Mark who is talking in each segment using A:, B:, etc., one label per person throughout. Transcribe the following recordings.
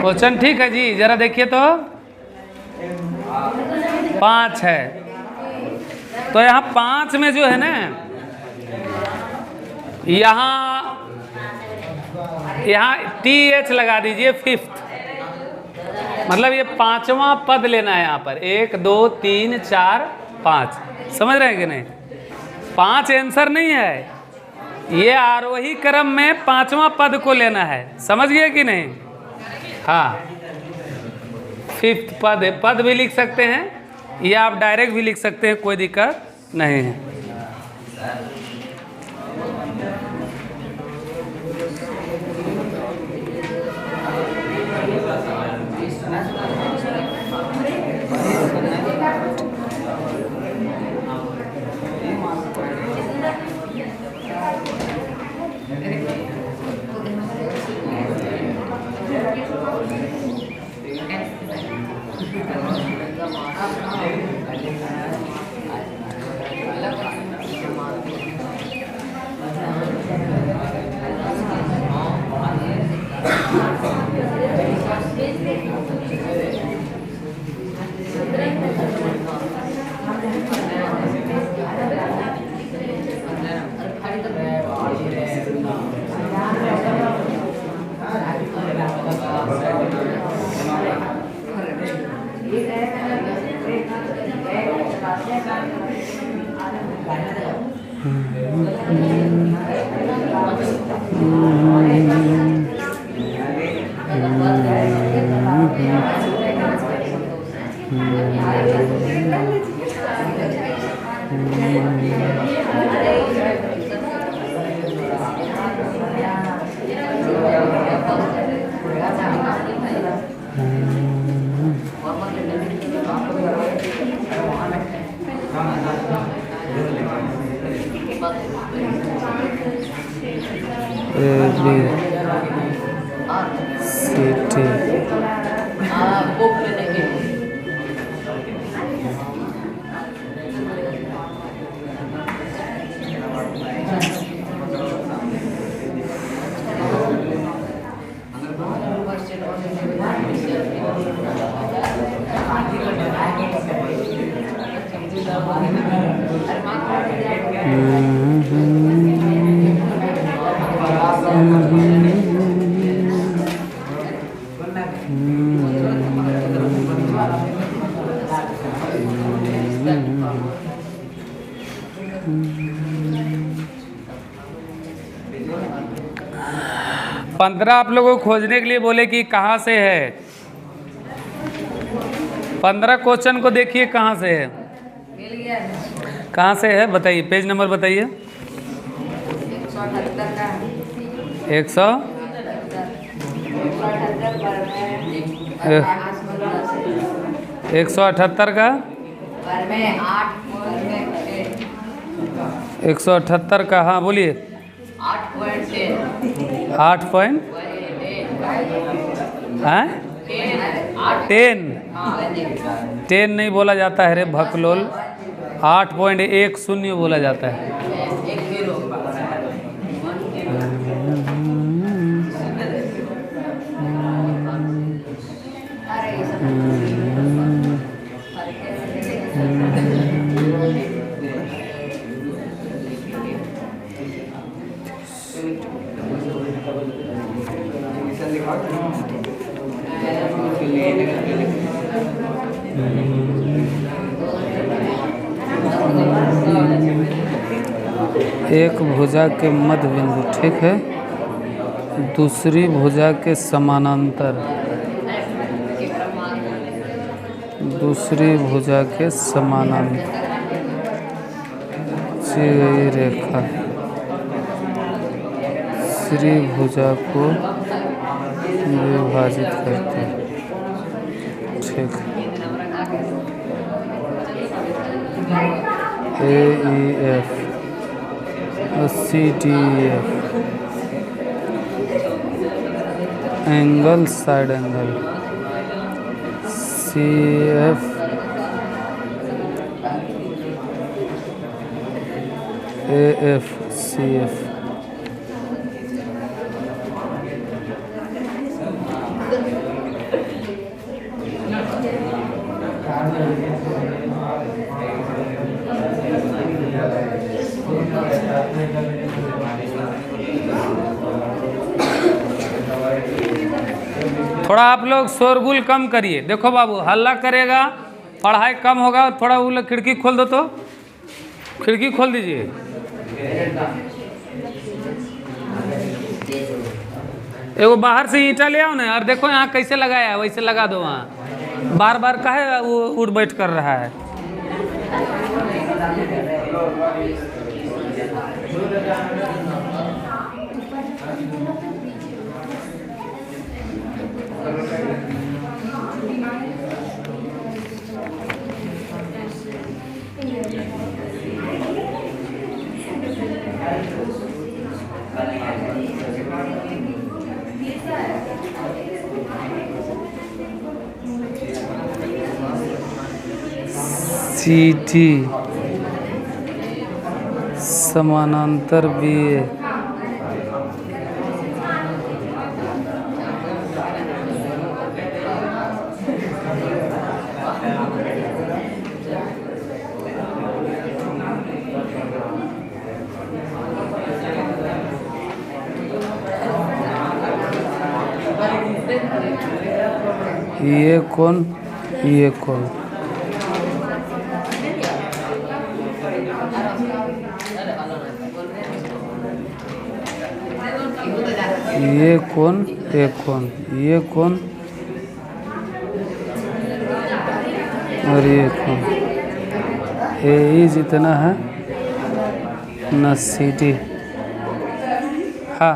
A: Question ठीक है जी, जरा देखिए तो 5 है। तो यहाँ 5 में जो है ना, यहाँ TH लगा दीजिए, फिफ्थ, मतलब ये 5वां पद लेना है यहाँ पर। 1 2 3 4 5, समझ रहे हैं कि नहीं? 5 आंसर नहीं है, ये आरोही क्रम में 5वां पद को लेना है, समझ गए कि नहीं? हाँ, फिफ्थ पद है, पद भी लिख सकते हैं या आप डायरेक्ट भी लिख सकते हैं, कोई दिक्कत नहीं है। पंद्रह आप लोगों को खोजने के लिए बोले कि कहाँ से है। 15 क्वेश्चन को देखिए कहाँ से है, कहाँ से है बताइए, पेज नंबर बताइए। 178 का 178 का, हाँ बोलिए। 8 पॉइंट 10 नहीं बोला जाता है रे भकलोल, 8.10 बोला जाता है। एक भुजा के मध्य बिंदु, ठीक है, दूसरी भुजा के समानांतर, दूसरी भुजा के समानांतर गई रेखा श्री भुजा को विभाजित करती है, ठीक। AEF CDF angle side angle CF AF CF। थोड़ा आप लोग शोरगुल कम करिए। देखो बाबू, हल्ला करेगा पढ़ाई कम होगा। थोड़ा वो लोग खिड़की खोल दो, तो खिड़की खोल दीजिए। एगो बाहर से ईंटा ले आओ ना, और देखो यहाँ कैसे लगाया है, वैसे लगा दो। वहाँ बार बार काहे वो उठ बैठ कर रहा है। CT समानांतर BA। ये कौन, ये कौन, ये कौन, ये कौन, ये कौन और ये कौन। ए जितना है न CT। हाँ,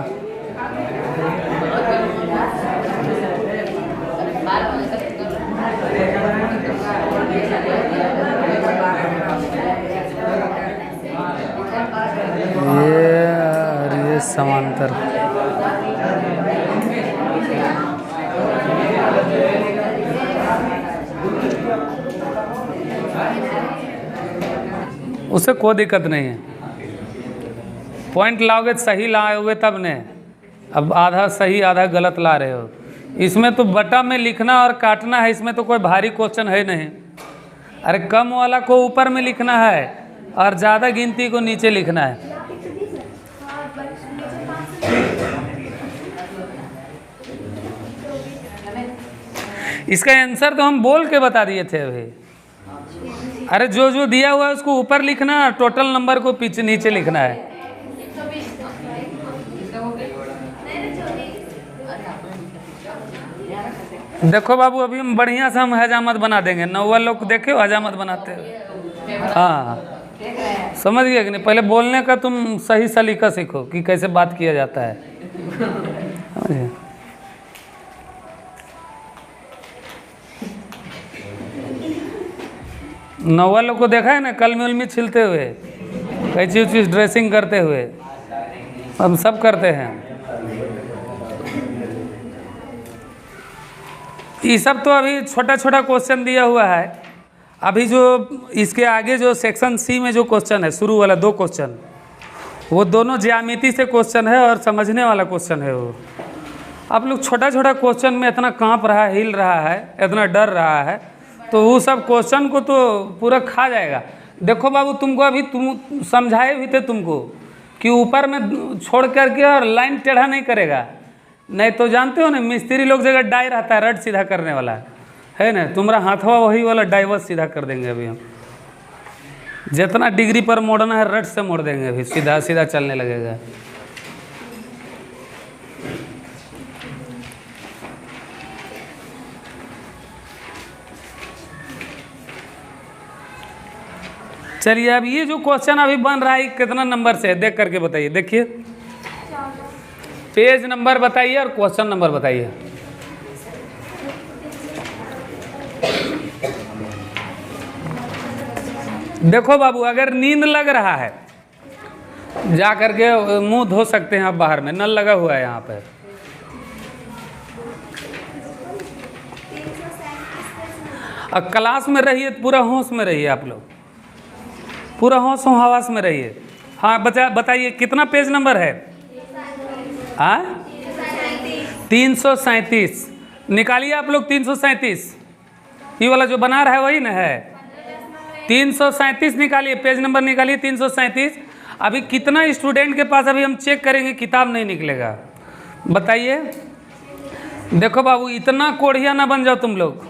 A: ये समांतर। उससे कोई दिक्कत नहीं है। पॉइंट लाओगे सही लाओगे तब ने। अब आधा सही आधा गलत ला रहे हो। इसमें तो बटा में लिखना और काटना है, इसमें तो कोई भारी क्वेश्चन है नहीं। अरे कम वाला को ऊपर में लिखना है और ज़्यादा गिनती को नीचे लिखना है। इसका आंसर तो हम बोल के बता दिए थे अभी। अरे जो जो दिया हुआ है उसको ऊपर लिखना, टोटल नंबर को पीछे नीचे लिखना है। देखो बाबू, अभी हम बढ़िया से हम हजामत बना देंगे। नौवा लोग देखे हो हजामत बनाते हुए। हाँ, समझ गए कि नहीं। पहले बोलने का तुम सही सलीका सीखो कि कैसे बात किया जाता है। समझे? नौवा लोग को देखा है ना, कलमी उलमी छिलते हुए, कैची उची ड्रेसिंग करते हुए, हम सब करते हैं। ये सब तो अभी छोटा छोटा क्वेश्चन दिया हुआ है। अभी जो इसके आगे जो सेक्शन C में जो क्वेश्चन है, शुरू वाला 2 क्वेश्चन, वो दोनों ज्यामिति से क्वेश्चन है और समझने वाला क्वेश्चन है। वो आप लोग छोटा छोटा क्वेश्चन में इतना कांप रहा है, हिल रहा है, इतना डर रहा है, तो वो सब क्वेश्चन को तो पूरा खा जाएगा। देखो बाबू, तुमको अभी तुम समझाए भी थे तुमको कि ऊपर में छोड़ करके और लाइन टेढ़ा नहीं करेगा। नहीं तो जानते हो ना, मिस्त्री लोग जगह डाई रहता है, रड सीधा करने वाला है ना। तुम्हारा हाथवा वही वाला डाइवर्स सीधा कर देंगे अभी हम। जितना डिग्री पर मोड़ना है रड से मोड़ देंगे, अभी सीधा सीधा चलने लगेगा। चलिए, अब ये जो क्वेश्चन अभी बन रहा है कितना नंबर से है देख करके बताइए। देखिए, पेज नंबर बताइए और क्वेश्चन नंबर बताइए। देखो बाबू, अगर नींद लग रहा है जा करके मुंह धो सकते हैं आप बाहर में, नल लगा हुआ है यहाँ पे। अब क्लास में रहिए, पूरा होश में रहिए आप लोग, पूरा होश हवास में रहिए। हाँ बताइए कितना पेज नंबर है? 337 निकालिए आप लोग। 337 ये वाला जो बना रहा है वही ना है? 337 निकालिए, पेज नंबर निकालिए 337। अभी कितना स्टूडेंट के पास, अभी हम चेक करेंगे, किताब नहीं निकलेगा। बताइए। देखो बाबू, इतना कोढ़िया ना बन जाओ तुम लोग,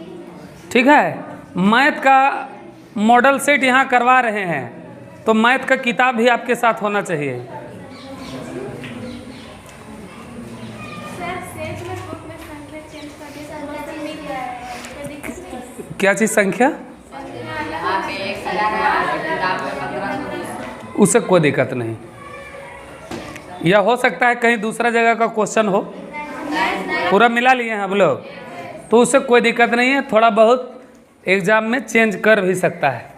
A: ठीक है? मैथ का मॉडल सेट यहाँ करवा रहे हैं तो मैथ का किताब भी आपके साथ होना चाहिए। क्या चीज़ संख्या? उससे कोई दिक्कत नहीं, या हो सकता है कहीं दूसरा जगह का क्वेश्चन हो, पूरा मिला लिए हैं हम लोग, तो उससे कोई दिक्कत नहीं है, थोड़ा बहुत एग्जाम में चेंज कर भी सकता है।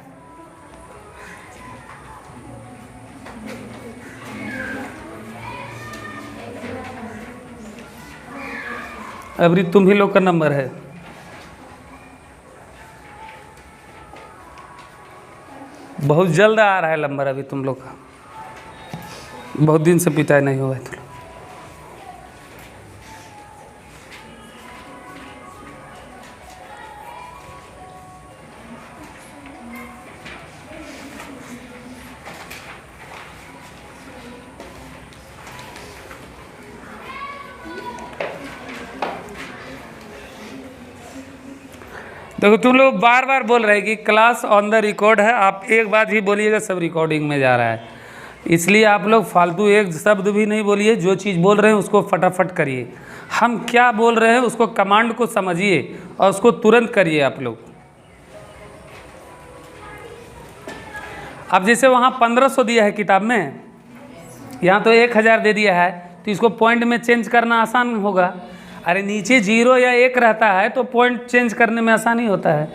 A: अभी तुम ही लोग का नंबर है। बहुत जल्द आ रहा है नंबर अभी तुम लोग का, बहुत दिन से पिटाई नहीं हुआ है तुम लोग। देखो तुम लोग बार बार बोल रहे हैं कि क्लास ऑन द रिकॉर्ड है, आप एक बात ही बोलिएगा, सब रिकॉर्डिंग में जा रहा है, इसलिए आप लोग फालतू एक शब्द भी नहीं बोलिए। जो चीज़ बोल रहे हैं उसको फटाफट करिए। हम क्या बोल रहे हैं उसको, कमांड को समझिए और उसको तुरंत करिए आप लोग। अब जैसे वहाँ 1500 दिया है किताब में, यहाँ तो 1000 दे दिया है, तो इसको पॉइंट में चेंज करना आसान होगा। अरे नीचे 0 या 1 रहता है तो पॉइंट चेंज करने में आसानी होता है?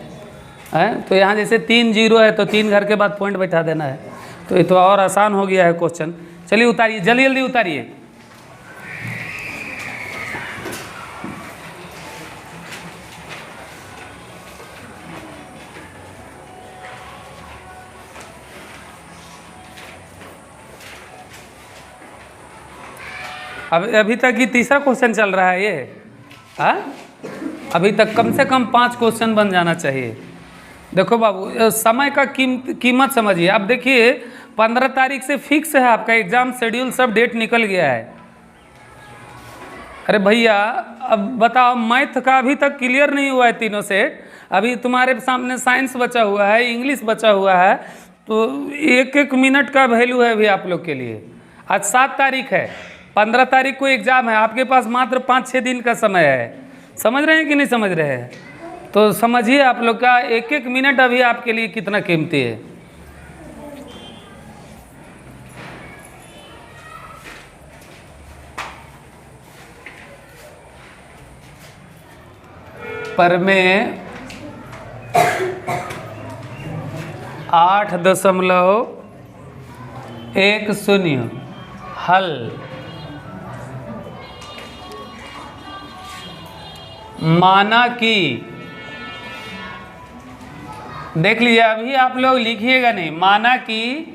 A: तो यहाँ जैसे 3 0 है तो 3 घर के बाद पॉइंट बैठा देना है, तो ये तो और आसान हो गया है क्वेश्चन। चलिए उतारिए, जल्दी जल्दी उतारिए। अभी तक ये तीसरा क्वेश्चन चल रहा है ये। अभी तक कम से कम 5 क्वेश्चन बन जाना चाहिए। देखो बाबू, समय का कीमत समझिए। अब देखिए 15 तारीख से फिक्स है आपका एग्जाम शेड्यूल, सब डेट निकल गया है। अरे भैया अब बताओ, मैथ का अभी तक क्लियर नहीं हुआ है तीनों सेट। अभी तुम्हारे सामने साइंस बचा हुआ है, इंग्लिश बचा हुआ है, तो 1-1 मिनट का वैल्यू है अभी आप लोग के लिए। आज 7 तारीख है, 15 तारीख को एग्ज़ाम है, आपके पास मात्र 5-6 दिन का समय है। समझ रहे हैं कि नहीं समझ रहे हैं? तो समझिए आप लोग का 1-1 मिनट अभी आपके लिए कितना कीमती है। पर में 8.10 हल। माना कि, देख लीजिए अभी आप लोग लिखिएगा नहीं, माना कि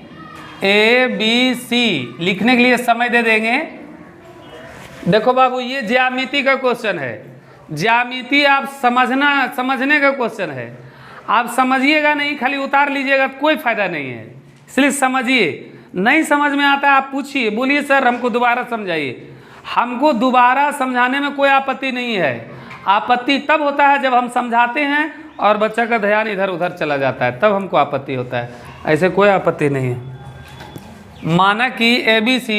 A: ABC लिखने के लिए समय दे देंगे। देखो बाबू, ये ज्यामिति का क्वेश्चन है, ज्यामिति आप समझने का क्वेश्चन है। आप समझिएगा नहीं, खाली उतार लीजिएगा, कोई फायदा नहीं है। इसलिए समझिए, नहीं समझ में आता है आप पूछिए, बोलिए सर हमको दोबारा समझाइए। हमको दोबारा समझाने में कोई आपत्ति नहीं है। आपत्ति तब होता है जब हम समझाते हैं और बच्चा का ध्यान इधर उधर चला जाता है, तब हमको आपत्ति होता है। ऐसे कोई आपत्ति नहीं है। माना कि ABC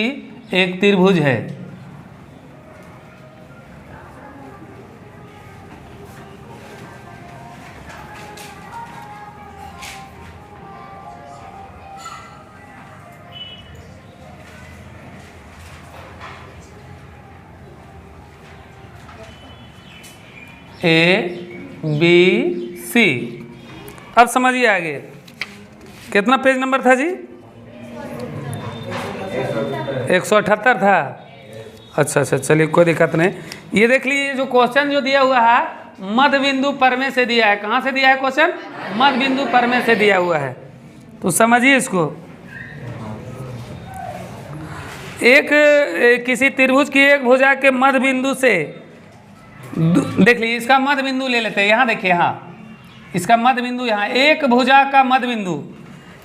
A: एक त्रिभुज है, ABC। अब समझिए आगे, कितना पेज नंबर था जी? 178 था। अच्छा, चलिए कोई दिक्कत नहीं। ये देख लीजिए, जो क्वेश्चन जो दिया हुआ है मध्य बिंदु परमे से दिया है। कहाँ से दिया है क्वेश्चन? मध्य बिंदु परमे से दिया हुआ है। तो समझिए इसको। एक किसी त्रिभुज की एक भुजा के मध्य बिंदु से, देख लीजिए इसका मध्य बिंदु ले लेते हैं। यहाँ देखिए, यहाँ इसका मध्य बिंदु, यहाँ एक भुजा का मध्य बिंदु,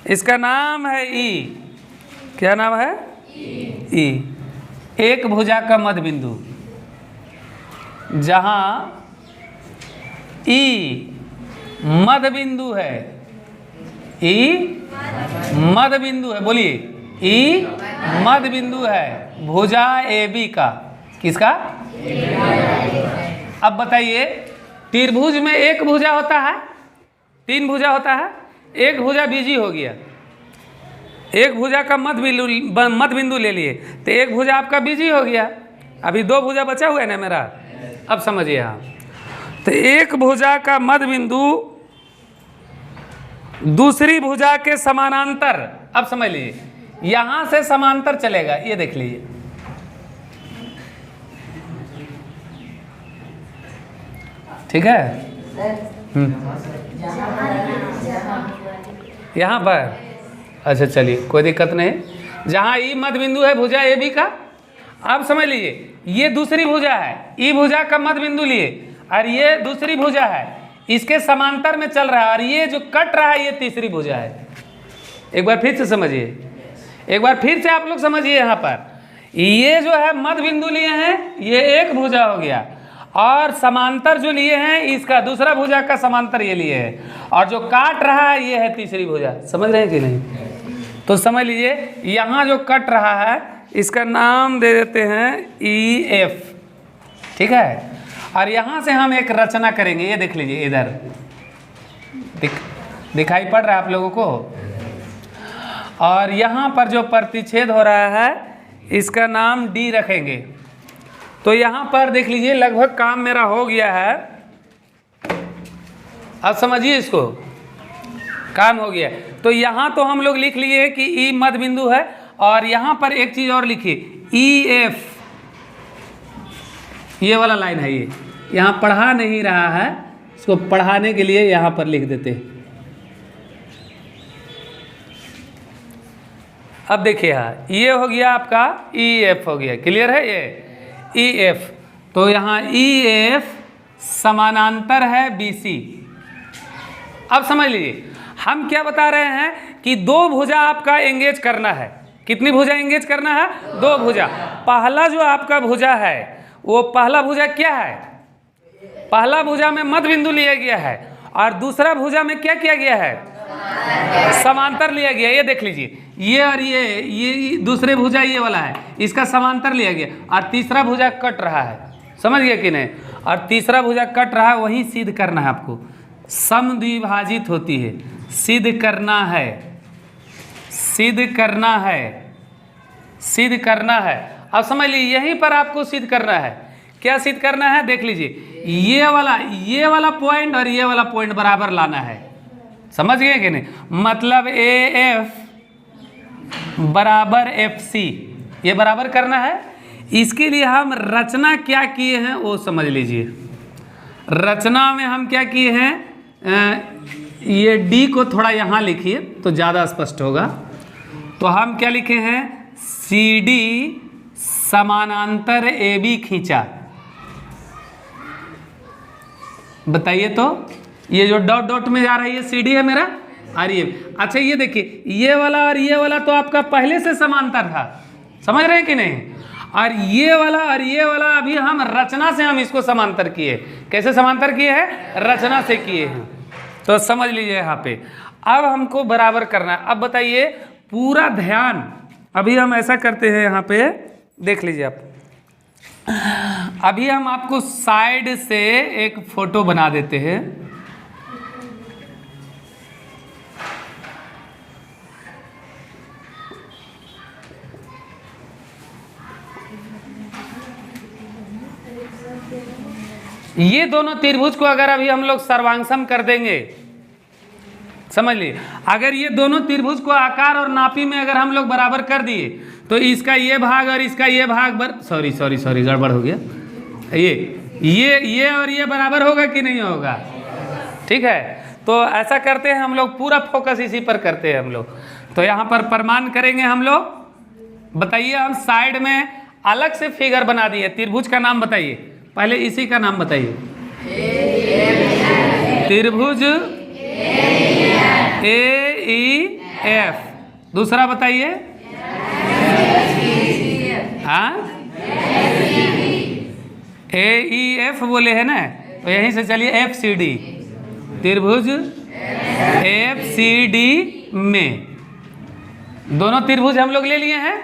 A: इसका नाम है ई। क्या नाम है? ई। एक भुजा का मध्य बिंदु जहाँ ई मध्य बिंदु है, ई मध्य बिंदु है, बोलिए ई मध्य बिंदु है भुजा ए बी का। किसका? अब बताइए, त्रिभुज में एक भुजा होता है, तीन भुजा होता है, एक भुजा बीजी हो गया, एक भुजा का मध्य बिंदु ले लिए तो एक भुजा आपका बीजी हो गया, अभी दो भुजा बचा हुआ है ना मेरा। अब समझिए आप, तो एक भुजा का मध्य बिंदु दूसरी भुजा के समानांतर, अब समझ लीजिए यहां से समांतर चलेगा, ये देख लीजिए, ठीक है। यहाँ पर अच्छा चलिए कोई दिक्कत नहीं, जहाँ ई मध्य बिंदु है भुजा ए बी का। अब समझ लीजिए ये दूसरी भुजा है, ई भुजा का मध्य बिंदु लिए, और ये दूसरी भुजा है, इसके समांतर में चल रहा है, और ये जो कट रहा है ये तीसरी भुजा है। एक बार फिर से समझिए, एक बार फिर से आप लोग समझिए। यहाँ पर ये जो है मध्य बिंदु लिए हैं, ये एक भुजा हो गया, और समांतर जो लिए हैं इसका दूसरा भुजा का समांतर ये लिए है, और जो काट रहा है ये है तीसरी भुजा। समझ रहे हैं कि नहीं? तो समझ लीजिए यहाँ जो कट रहा है इसका नाम दे देते हैं ई एफ, ठीक है। और यहाँ से हम एक रचना करेंगे, ये देख लीजिए इधर दिखाई पड़ रहा है आप लोगों को। और यहाँ पर जो प्रतिच्छेद हो रहा है इसका नाम डी रखेंगे। तो यहाँ पर देख लीजिए लगभग काम मेरा हो गया है। अब समझिए इसको, काम हो गया। तो यहाँ तो हम लोग लिख लिए कि ई मध्य बिंदु है, और यहाँ पर एक चीज़ और लिखिए ई एफ, ये वाला लाइन है, ये यहाँ पढ़ा नहीं रहा है, इसको पढ़ाने के लिए यहाँ पर लिख देते हैं। अब देखिए यहाँ ये हो गया आपका ई एफ हो गया, क्लियर है ये ई एफ। तो यहाँ ई एफ समानांतर है बी सी। अब समझ लीजिए हम क्या बता रहे हैं कि दो भुजा आपका एंगेज करना है। कितनी भुजा एंगेज करना है? दो भुजा। पहला जो आपका भुजा है वो पहला भुजा क्या है? पहला भुजा में मध्य बिंदु लिया गया है, और दूसरा भुजा में क्या किया गया है? समांतर लिया गया। ये देख लीजिए ये और ये दूसरे भुजा ये वाला है, इसका समांतर लिया गया, और तीसरा भुजा कट रहा है। समझ गए कि नहीं? और तीसरा भुजा कट रहा है, वही सिद्ध करना है आपको। समद्विभाजित होती है, सिद्ध करना है, सिद्ध करना है, सिद्ध करना है। अब समझ लीजिए यहीं पर आपको सिद्ध करना है। क्या सिद्ध करना है? देख लीजिए ये वाला पॉइंट और ये वाला पॉइंट बराबर लाना है। समझ गए कि नहीं? मतलब ए एफ बराबर एफ सी, ये बराबर करना है। इसके लिए हम रचना क्या किए हैं वो समझ लीजिए। रचना में हम क्या किए हैं, ये डी को थोड़ा यहाँ लिखिए तो ज़्यादा स्पष्ट होगा। तो हम क्या लिखे हैं? सी डी समानांतर ए बी खींचा। बताइए तो ये जो डॉट डॉट में जा रहा है ये सी डी है मेरा, और ये अच्छा ये देखिए ये वाला और ये वाला तो आपका पहले से समांतर था। समझ रहे हैं कि नहीं? और ये वाला अभी हम रचना से हम इसको समांतर किए। कैसे समांतर किए हैं? रचना से किए हैं। तो समझ लीजिए यहाँ पे अब हमको बराबर करना है। अब बताइए पूरा ध्यान, अभी हम ऐसा करते हैं यहाँ पे देख लीजिए आप। अभी हम आपको साइड से एक फोटो बना देते हैं। ये दोनों त्रिभुज को अगर अभी हम लोग सर्वांगसम कर देंगे, समझ लिए, अगर ये दोनों त्रिभुज को आकार और नापी में अगर हम लोग बराबर कर दिए तो इसका ये भाग और इसका ये भाग सॉरी गड़बड़ हो गया। ये और ये बराबर होगा कि नहीं होगा? ठीक है, तो ऐसा करते हैं हम लोग, पूरा फोकस इसी पर करते हैं हम लोग। तो यहाँ पर प्रमाण करेंगे हम लोग। बताइए, हम साइड में अलग से फिगर बना दिए। त्रिभुज का नाम बताइए, पहले इसी का नाम बताइए। त्रिभुज AEF। दूसरा बताइए। हाँ, AEF बोले है ना, तो यहीं से चलिए FCD। त्रिभुज FCD में दोनों त्रिभुज हम लोग ले लिए हैं।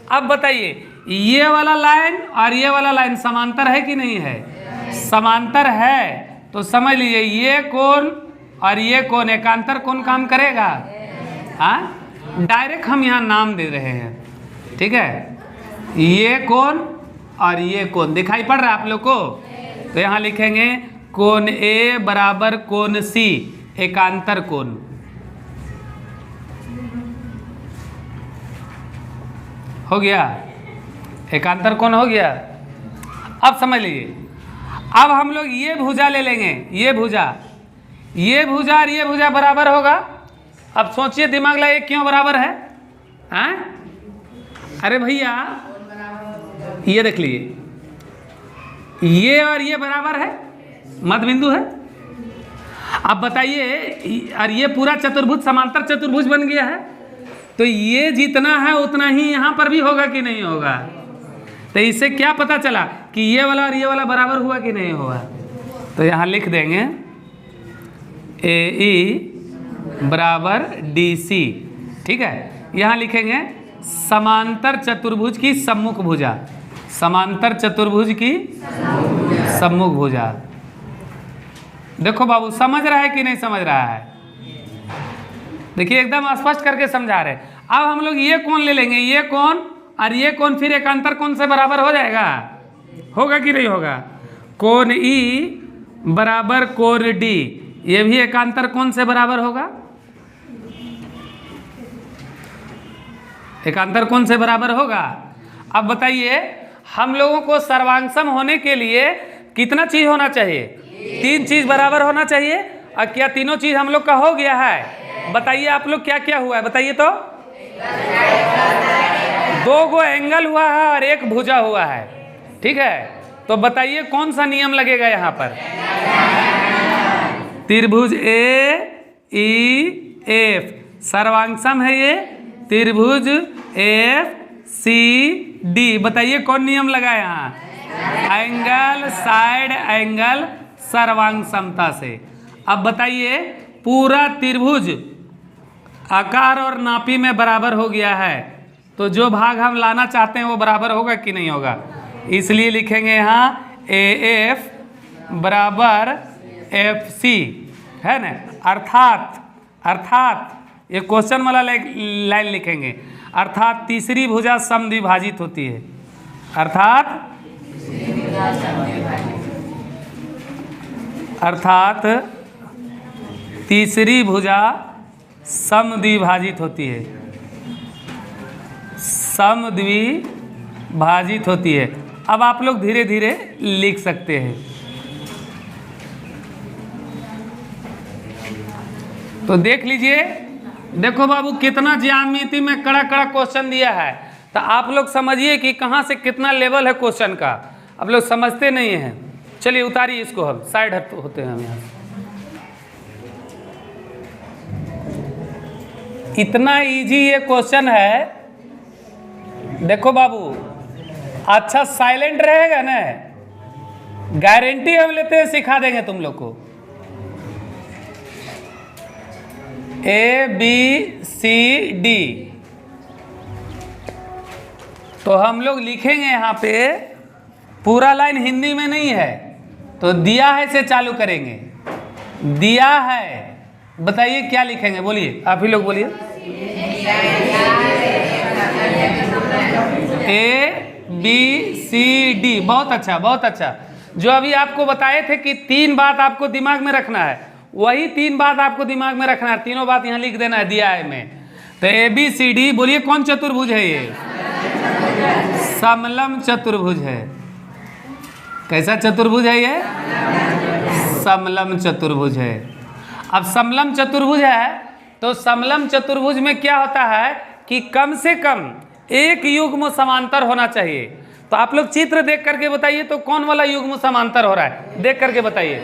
A: अब बताइए, ये वाला लाइन और ये वाला लाइन समांतर है कि नहीं है? समांतर है, तो समझ लीजिए ये कोण और ये कोण एकांतर कोण काम करेगा। हाँ, डायरेक्ट हम यहाँ नाम दे रहे हैं, ठीक है। ये कोण और ये कोण दिखाई पड़ रहा है आप लोग को, तो यहाँ लिखेंगे कोण A बराबर कोण C, एकांतर कोण। हो गया, एकांतर कोण हो गया। अब समझ लीजिए, अब हम लोग ये भुजा ले लेंगे, ये भुजा और ये भुजा बराबर होगा। अब सोचिए दिमाग लगाइए, क्यों बराबर है? हाँ, अरे भैया ये देख लीजिए, ये और ये बराबर है, मध्य बिंदु है। अब बताइए, और ये पूरा चतुर्भुज समांतर चतुर्भुज बन गया है, तो ये जितना है उतना ही यहाँ पर भी होगा कि नहीं होगा? तो इससे क्या पता चला कि ये वाला और ये वाला बराबर हुआ कि नहीं हुआ? तो यहाँ लिख देंगे AE बराबर DC, ठीक है। यहाँ लिखेंगे समांतर चतुर्भुज की सम्मुख भुजा, समांतर चतुर्भुज की सम्मुख भुजा। देखो बाबू, समझ रहा है कि नहीं समझ रहा है? देखिए, एकदम स्पष्ट करके समझा रहे। अब हम लोग ये कोण ले लेंगे, ये कोण और ये कोण फिर एकांतर कोण से बराबर हो जाएगा, होगा कि नहीं होगा? कोण E बराबर कोण D, ये भी एकांतर कोण से बराबर होगा, एकांतर कोण से बराबर होगा। अब बताइए, हम लोगों को सर्वांगसम होने के लिए कितना चीज होना चाहिए? 3 चीज बराबर होना चाहिए। और क्या तीनों चीज हम लोग का हो गया है? बताइए आप लोग, क्या क्या हुआ है बताइए तो? 2 गो एंगल हुआ है और 1 भुजा हुआ है, ठीक है। तो बताइए कौन सा नियम लगेगा यहाँ पर? त्रिभुज AEF सर्वांगसम है ये, त्रिभुज FCD। बताइए कौन नियम लगा यहाँ? एंगल साइड एंगल सर्वांग समता से। अब बताइए, पूरा त्रिभुज आकार और नापी में बराबर हो गया है, तो जो भाग हम लाना चाहते हैं वो बराबर होगा कि नहीं होगा? इसलिए लिखेंगे यहाँ AF बराबर FC, है ना। अर्थात ये क्वेश्चन वाला लाइन लिखेंगे, अर्थात तीसरी भुजा समद्विभाजित होती है, अर्थात तीसरी भुजा समद्विभाजित होती है, समद्विभाजित होती है। अब आप लोग धीरे धीरे लिख सकते हैं। तो देख लीजिए, देखो बाबू कितना ज्यामिति में कड़ा कड़ा क्वेश्चन दिया है, तो आप लोग समझिए कि कहाँ से कितना लेवल है क्वेश्चन का। आप लोग समझते नहीं हैं। चलिए उतारिए इसको, हम साइड होते हैं हम यहाँ। इतना इजी ये क्वेश्चन है। देखो बाबू, अच्छा साइलेंट रहेगा ना, गारंटी हम लेते हैं, सिखा देंगे तुम लोग को। ABCD तो हम लोग लिखेंगे यहाँ पे, पूरा लाइन हिंदी में नहीं है, तो दिया है से चालू करेंगे। दिया है, बताइए क्या लिखेंगे? बोलिए, आप ही लोग बोलिए। ABCD, बहुत अच्छा बहुत अच्छा। जो अभी आपको बताए थे कि 3 बात आपको दिमाग में रखना है, वही 3 बात आपको दिमाग में रखना है। तीनों बात यहाँ लिख देना है दिया है में। तो ABCD बोलिए, कौन चतुर्भुज है ये? समलम चतुर्भुज है। कैसा चतुर्भुज है ये? समलम चतुर्भुज है। अब समलम चतुर्भुज है तो समलम चतुर्भुज में क्या होता है कि कम से कम एक युग्म समांतर होना चाहिए। तो आप लोग चित्र देख करके बताइए तो कौन वाला युग्म समांतर हो रहा है, देख करके बताइए।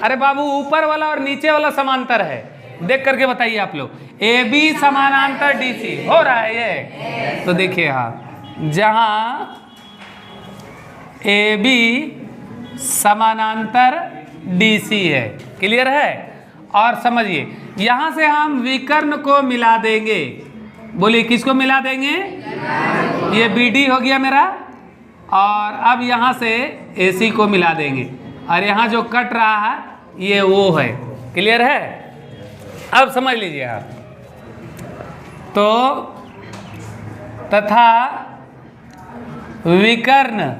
A: अरे बाबू ऊपर वाला और नीचे वाला समांतर है, देख करके बताइए आप लोग। ए बी समानांतर डी सी हो रहा है ये। तो देखिए हाँ, जहाँ ए बी समानांतर डी सी है, क्लियर है। और समझिए यहाँ से हम विकर्ण को मिला देंगे। बोलिए किसको मिला देंगे? ये बी डी हो गया मेरा, और अब यहाँ से ए सी को मिला देंगे, और यहाँ जो कट रहा है ये वो है, क्लियर है। अब समझ लीजिए आप। तो तथा विकर्ण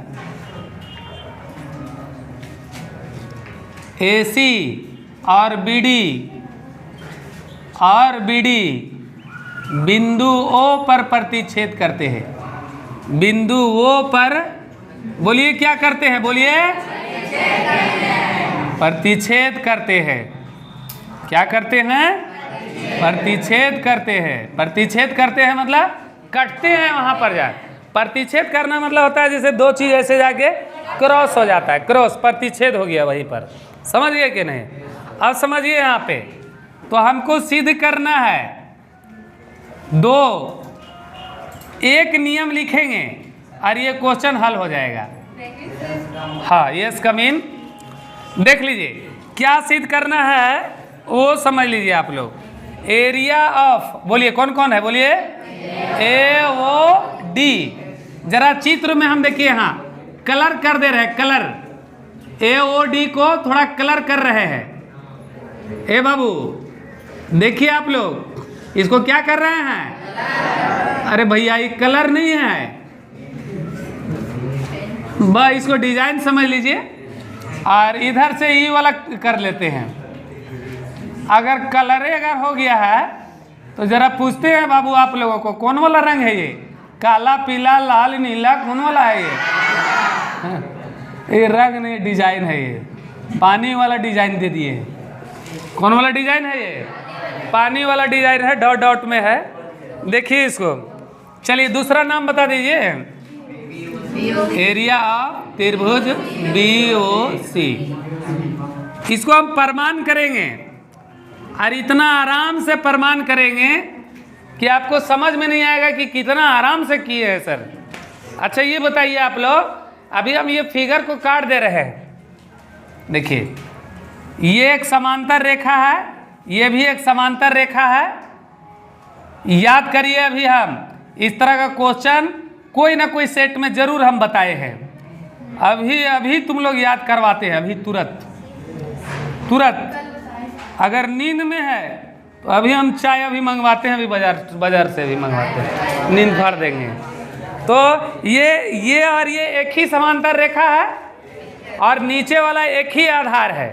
A: AC और BD बिंदु O पर प्रतिच्छेद करते हैं। बिंदु O पर बोलिए क्या करते हैं? बोलिए प्रतिच्छेद करते हैं। क्या करते हैं? प्रतिच्छेद करते हैं। प्रतिच्छेद करते हैं मतलब कटते हैं वहां पर जा। प्रतिच्छेद करना मतलब होता है जैसे दो चीज ऐसे जाके क्रॉस हो जाता है, क्रॉस प्रतिच्छेद हो गया वहीं पर। समझ गए कि नहीं? अब समझिए यहाँ पे, तो हमको सिद्ध करना है दो, एक नियम लिखेंगे और ये क्वेश्चन हल हो जाएगा। हाँ यस कम इन। देख लीजिए क्या सिद्ध करना है वो समझ लीजिए आप लोग। एरिया ऑफ, बोलिए कौन कौन है? बोलिए AOD। जरा चित्र में हम देखिए यहाँ कलर कर दे रहे हैं, कलर AOD को थोड़ा कलर कर रहे हैं। ए बाबू देखिए आप लोग इसको क्या कर रहे हैं? अरे भैया ये कलर नहीं है, बस इसको डिजाइन समझ लीजिए। और इधर से ये वाला कर लेते हैं। अगर कलर अगर हो गया है तो जरा पूछते हैं बाबू आप लोगों को कौन वाला रंग है ये? काला, पीला, लाल, नीला, कौन वाला है ये रंग नहीं, डिजाइन है ये। पानी वाला डिजाइन दे दिए। कौन वाला डिजाइन है ये? पानी वाला डिजाइन है, डॉट डॉट में है। देखिए इसको। चलिए दूसरा नाम बता दीजिए। एरिया ऑफ त्रिभुज BOC। इसको हम प्रमाण करेंगे और इतना आराम से प्रमाण करेंगे कि आपको समझ में नहीं आएगा कि कितना आराम से किए हैं सर। अच्छा ये बताइए आप लोग, अभी हम ये फिगर को काट दे रहे हैं। देखिए ये एक समांतर रेखा है, ये भी एक समांतर रेखा है। याद करिए अभी हम इस तरह का क्वेश्चन कोई ना कोई सेट में जरूर हम बताए हैं। अभी तुम लोग याद करवाते हैं, अभी तुरंत। अगर नींद में है तो अभी हम चाय अभी मंगवाते हैं, अभी बाजार से भी मंगवाते हैं, नींद फाड़ देंगे। तो ये और ये एक ही समांतर रेखा है और नीचे वाला एक ही आधार है।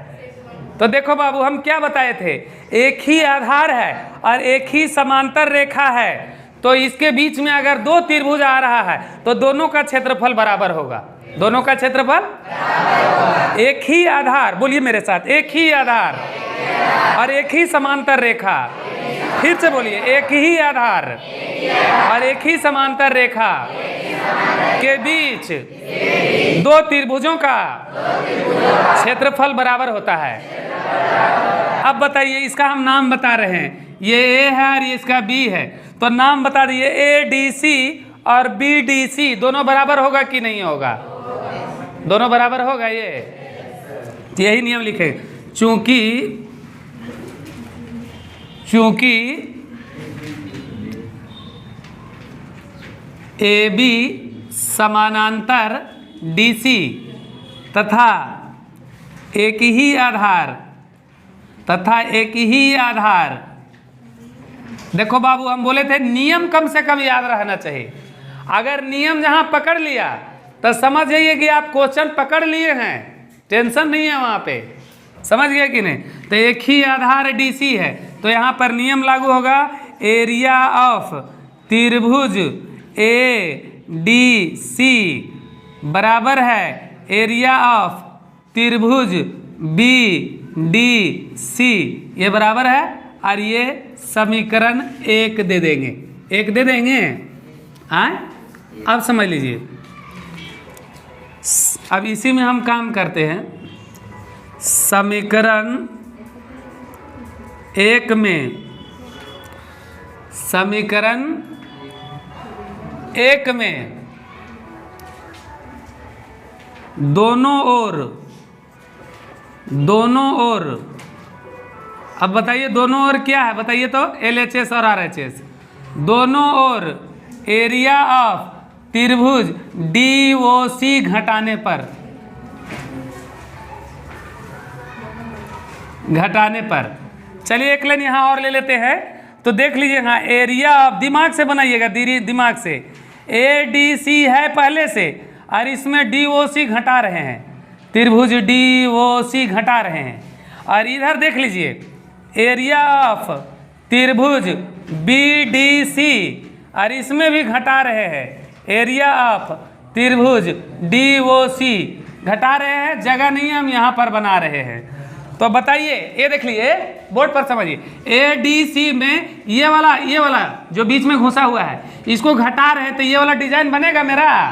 A: तो देखो बाबू हम क्या बताए थे, एक ही आधार है और एक ही समांतर रेखा है। तो इसके बीच में अगर दो त्रिभुज आ रहा है तो दोनों का क्षेत्रफल बराबर होगा। दोनों का क्षेत्रफल एक ही आधार, बोलिए मेरे साथ, एक ही आधार और एक ही समांतर रेखा। फिर से बोलिए, एक ही आधार और एक ही समांतर रेखा के बीच दो त्रिभुजों का क्षेत्रफल बराबर होता है। अब बताइए इसका हम नाम बता रहे हैं, ये A है और ये इसका B है। तो नाम बता दिए, ADC और BDC दोनों बराबर होगा कि नहीं होगा? दोनों बराबर होगा। ये यही नियम लिखे, चूंकि AB समानांतर DC तथा एक ही आधार देखो बाबू हम बोले थे नियम कम से कम याद रहना चाहिए। अगर नियम जहां पकड़ लिया तो समझ जाइए कि आप क्वेश्चन पकड़ लिए हैं, टेंशन नहीं है वहां पे। समझ गए कि नहीं? तो एक ही आधार DC है तो यहाँ पर नियम लागू होगा, एरिया ऑफ त्रिभुज ADC बराबर है एरिया ऑफ त्रिभुज बी डी सी, ये बराबर है, और ये समीकरण 1 दे देंगे, 1 दे देंगे। हाँ, अब समझ लीजिए, अब इसी में हम काम करते हैं। समीकरण 1 में, समीकरण 1 में दोनों ओर, अब बताइए दोनों ओर क्या है, बताइए तो, LHS और RHS, दोनों ओर एरिया ऑफ त्रिभुज DOC घटाने पर, चलिए एक लाइन यहाँ और ले लेते हैं, तो देख लीजिए, हाँ एरिया ऑफ, दिमाग से बनाइएगा, दिमाग से, ADC है पहले से, और इसमें DOC घटा रहे हैं, त्रिभुज DOC घटा रहे हैं, और इधर देख लीजिए एरिया ऑफ त्रिभुज BDC, और इसमें भी घटा रहे हैं, एरिया ऑफ त्रिभुज DOC घटा रहे हैं, जगह नहीं हम यहाँ पर बना रहे हैं। तो बताइए, ये देख लीजिए, बोर्ड पर समझिए, ADC में ये वाला जो बीच में घुसा हुआ है, इसको घटा रहे हैं, तो ये वाला डिजाइन बनेगा मेरा,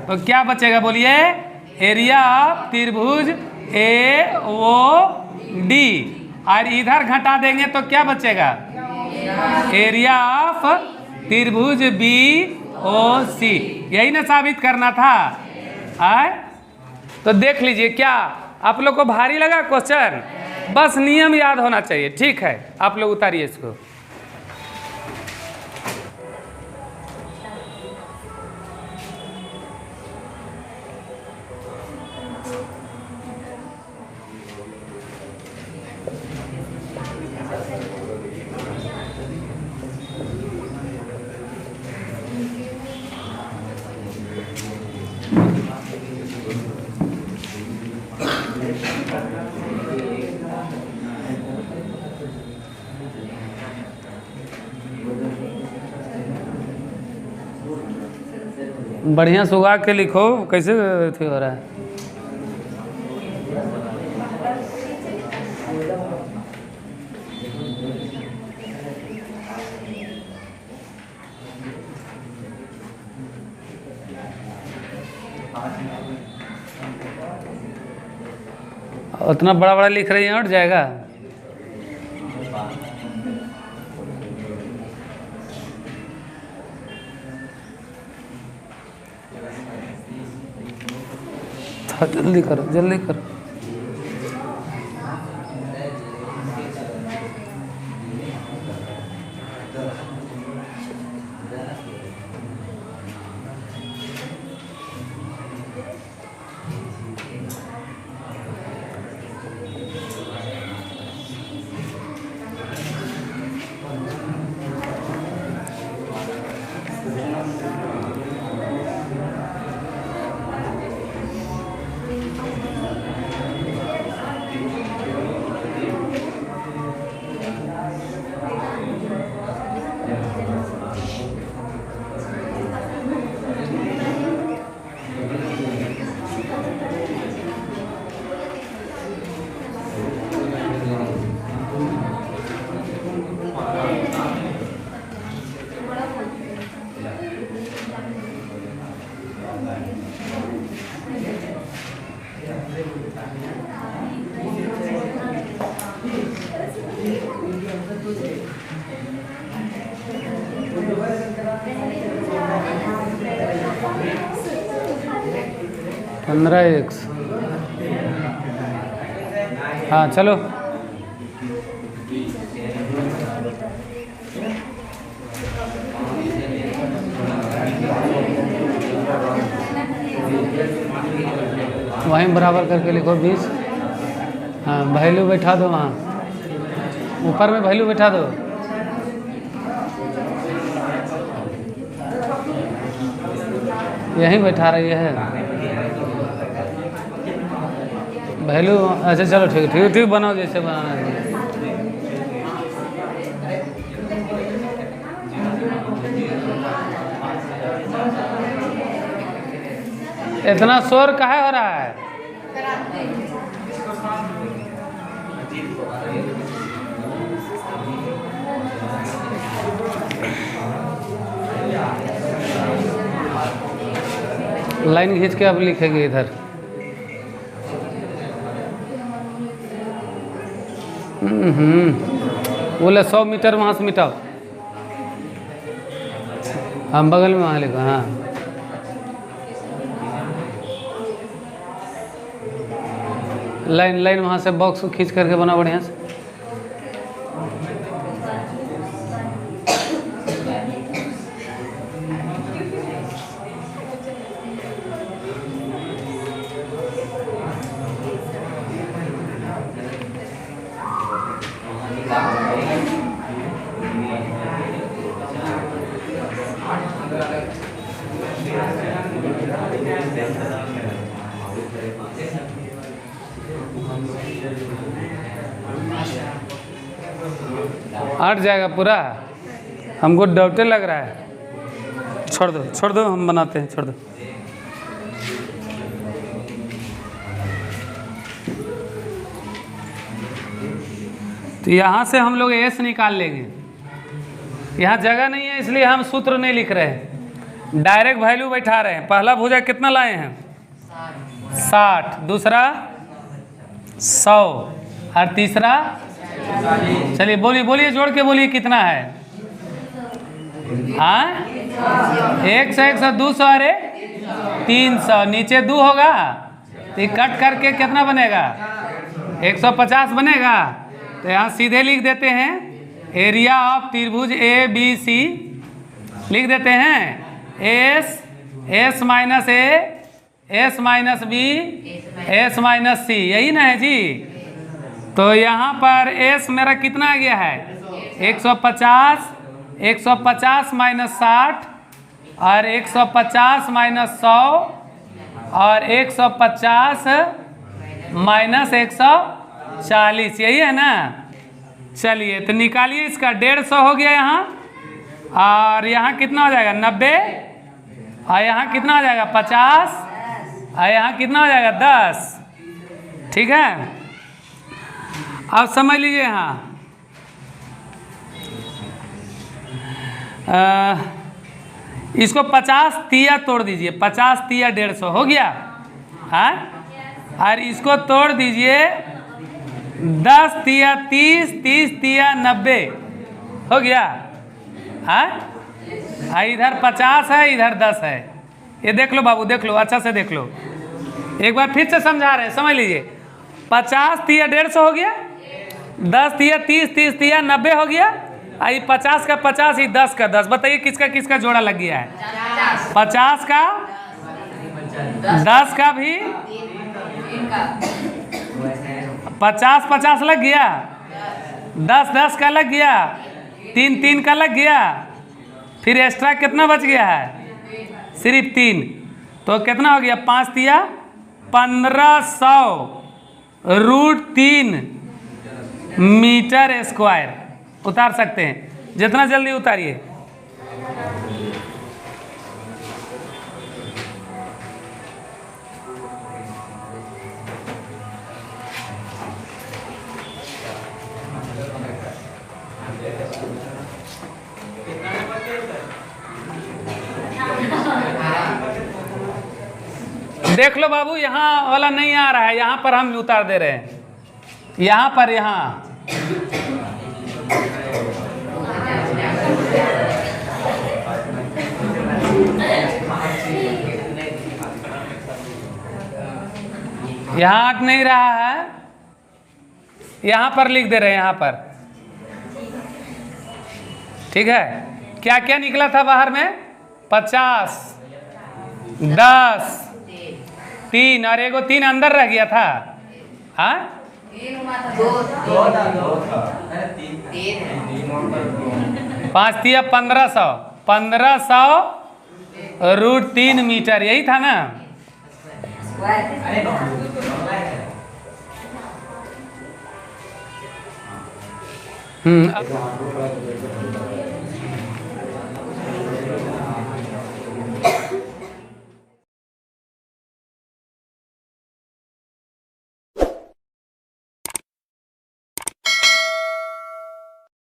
A: तो क्या बचेगा बोलिए, एरिया ऑफ त्रिभुज AOD, और इधर घटा देंगे तो क्या बचेगा, एरिया ऑफ त्रिभुज BOC, यही ना साबित करना था। आए तो देख लीजिए, क्या आप लोग को भारी लगा क्वेश्चन, बस नियम याद होना चाहिए, ठीक है, आप लोग उतारिए इसको। बढ़िया सुगा के लिखो, कैसे अथी हो रहा है। उतना बड़ा बड़ा लिख रही है, उठ जाएगा। जल्दी करो, जल्दी करो। पंद्रह एक्स, हाँ चलो। वहीं बराबर करके लिखो 20। हाँ वैल्यू बैठा दो, वहाँ ऊपर में वैल्यू बैठा दो। यहीं बैठा रही है वैल्यू। अच्छा चलो ठीक ठीक ठीक, बनाओ जैसे बनाना है। इतना शोर काहे हो रहा है? लाइन खींच के अब लिखेंगे इधर। बोले 100 मीटर वहाँ से मिटाओ। हम बगल में वहाँ लिखो। हाँ, लाइन लाइन वहाँ से बॉक्स को खींच करके बना बढ़िया से। हट जाएगा पूरा, हमको डाउटे लग रहा है। छोड़ दो हम बनाते हैं, छोड़ दो। तो यहाँ से हम लोग एस निकाल लेंगे। यहाँ जगह नहीं है इसलिए हम सूत्र नहीं लिख रहे हैं, डायरेक्ट वैल्यू बैठा रहे हैं। पहला भुजा कितना लाए हैं? 60, दूसरा 100 और तीसरा, चलिए बोलिए जोड़ के बोलिए कितना है? हाँ, 100 100 200 अरे 300, नीचे 2 होगा तो ये कट करके कितना बनेगा? 150 बनेगा। तो यहाँ सीधे लिख देते हैं एरिया ऑफ त्रिभुज ए बी सी, लिख देते हैं S minus A, S minus B, S minus C, यही ना है जी। तो यहाँ पर एस मेरा कितना आ गया है? 150, 150 माइनस 60 और 150 माइनस 100 और 150 माइनस 140, यही है ना। चलिए तो निकालिए इसका। 150 हो गया यहाँ, और यहाँ कितना हो जाएगा? 90, और यहाँ कितना हो जाएगा? 50, और यहाँ कितना हो जाएगा? 10। ठीक है, अब समझ लीजिए यहाँ इसको 50 तिया तोड़ दीजिए। 50 तिया 150 हो गया। हाँ, और इसको तोड़ दीजिए 10 तिया 30, 30 तिया 90 हो गया। हाँ, इधर 50 है, इधर 10 है। ये देख लो बाबू, देख लो, अच्छा से देख लो। एक बार फिर से समझा रहे हैं, समझ लीजिए। 50 तिया 150 हो गया, 10 तिया 30, 30 तिया 90 हो गया, आई 50 का 50, ही 10 का 10। बताइए किसका किसका जोड़ा लग गया है? 50 का, 10 का भी, 50 50 लग गया, 10 10 का लग गया, 3 3 का लग गया, फिर एक्स्ट्रा कितना बच गया है? सिर्फ 3। तो कितना हो गया? 5 तिया 1500 √3 मीटर स्क्वायर। उतार सकते हैं, जितना जल्दी उतारिए। देख लो बाबू, यहाँ वाला नहीं आ रहा है, यहाँ पर हम उतार दे रहे हैं। यहाँ पर, यहाँ हट नहीं रहा है, यहाँ पर लिख दे रहे हैं, यहाँ पर। ठीक है, क्या क्या निकला था बाहर में? 50, 10, 3 और एगो 3 अंदर रह गया था। हाँ, 5 तिया 1500, 1500 √3 मीटर, यही था ना।